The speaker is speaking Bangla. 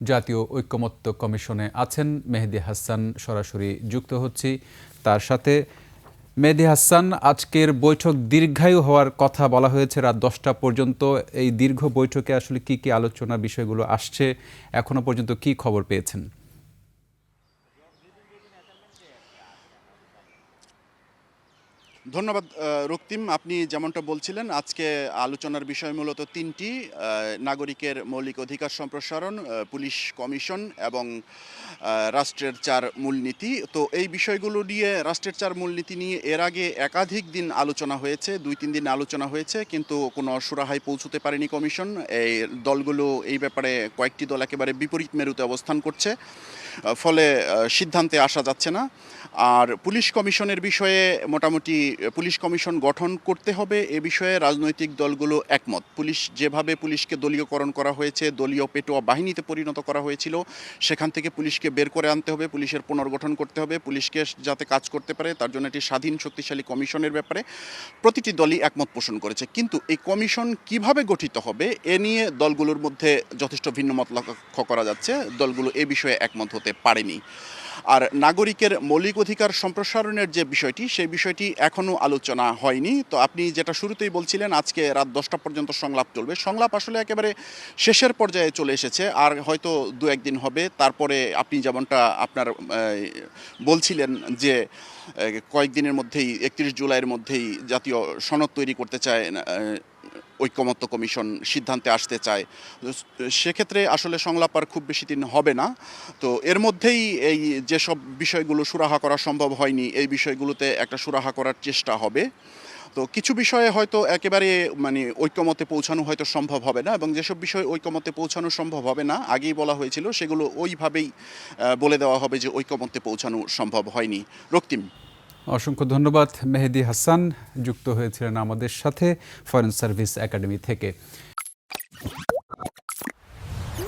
জাতীয় ঐকমত্য কমিশনে আছেন মেহেদী হাসান, সরাসরি যুক্ত হচ্ছি তার সাথে। মেহেদী হাসান, আজকের বৈঠক দীর্ঘায়ু হওয়ার কথা বলা হয়েছে রাত 10টা পর্যন্ত। এই দীর্ঘ বৈঠকে আসলে কি কি আলোচনা বিষয়গুলো আসছে, এখনো পর্যন্ত কি খবর পেয়েছেন? ধন্যবাদ রক্তিম। আপনি যেমনটা বলছিলেন, আজকে আলোচনার বিষয় মূলত তিনটি: নাগরিকের মৌলিক অধিকার সম্প্রসারণ, পুলিশ কমিশন এবং রাষ্ট্রের 4 মূলনীতি। তো এই বিষয়গুলো নিয়ে, রাষ্ট্রের 4 মূলনীতি নিয়ে এর আগে একাধিক দিন আলোচনা হয়েছে, 2-3 দিন আলোচনা হয়েছে, কিন্তু কোনো সুরাহায় পৌঁছতে পারেনি কমিশন। এই দলগুলো এই ব্যাপারে, কয়েকটি দল একেবারে বিপরীত মেরুতে অবস্থান করছে, ফলে সিদ্ধান্তে আসা যাচ্ছে না। আর পুলিশ কমিশনের বিষয়ে মোটামুটি পুলিশ কমিশন গঠন করতে হবে এ বিষয়ে রাজনৈতিক দলগুলো একমত। পুলিশকে দলীয়করণ করা হয়েছে, দলীয় পেটোয়া বাহিনীতে পরিণত করা হয়েছিল, সেখান থেকে পুলিশকে বের করে আনতে হবে, পুলিশের পুনর্গঠন করতে হবে, পুলিশকে যাতে কাজ করতে পারে তার জন্য একটি স্বাধীন শক্তিশালী কমিশনের ব্যাপারে প্রতিটি দলই একমত পোষণ করেছে। কিন্তু এই কমিশন কিভাবে গঠিত হবে এ নিয়ে দলগুলোর মধ্যে যথেষ্ট ভিন্নমত লক্ষ্য করা যাচ্ছে। দলগুলো এ বিষয়ে একমত হতে পারেনি। আর নাগরিকের মৌলিক অধিকার সম্প্রসারণের যে বিষয়টি, সেই বিষয়টি এখনও আলোচনা হয়নি। তো আপনি যেটা শুরুতেই বলছিলেন, আজকে রাত 10টা পর্যন্ত সংলাপ চলবে। সংলাপ আসলে একেবারে শেষের পর্যায়ে চলে এসেছে, আর হয়তো 2-1 দিন হবে। তারপরে আপনি যেমনটা আপনার বলছিলেন যে কয়েকদিনের মধ্যেই, 31 জুলাইয়ের মধ্যেই জাতীয় সনদ তৈরি করতে চায় ঐকমত্য কমিশন, সিদ্ধান্তে আসতে চায়। সেক্ষেত্রে আসলে সংলাপ আর খুব বেশি দিন হবে না। তো এর মধ্যেই এই যেসব বিষয়গুলো সুরাহা করা সম্ভব হয়নি, এই বিষয়গুলোতে একটা সুরাহা করার চেষ্টা হবে। তো কিছু বিষয়ে হয়তো একেবারে ঐকমত্যে পৌঁছানো হয়তো সম্ভব হবে না, এবং যেসব বিষয়ে ঐকমত্যে পৌঁছানো সম্ভব হবে না, আগেই বলা হয়েছিল, সেগুলো ওইভাবেই বলে দেওয়া হবে যে ঐকমত্যে পৌঁছানো সম্ভব হয়নি। রক্তিম। অসংখ্য ধন্যবাদ। মেহেদী হাসান যুক্ত হয়েছিলেন আমাদের সাথে ফরেন সার্ভিস একাডেমি থেকে।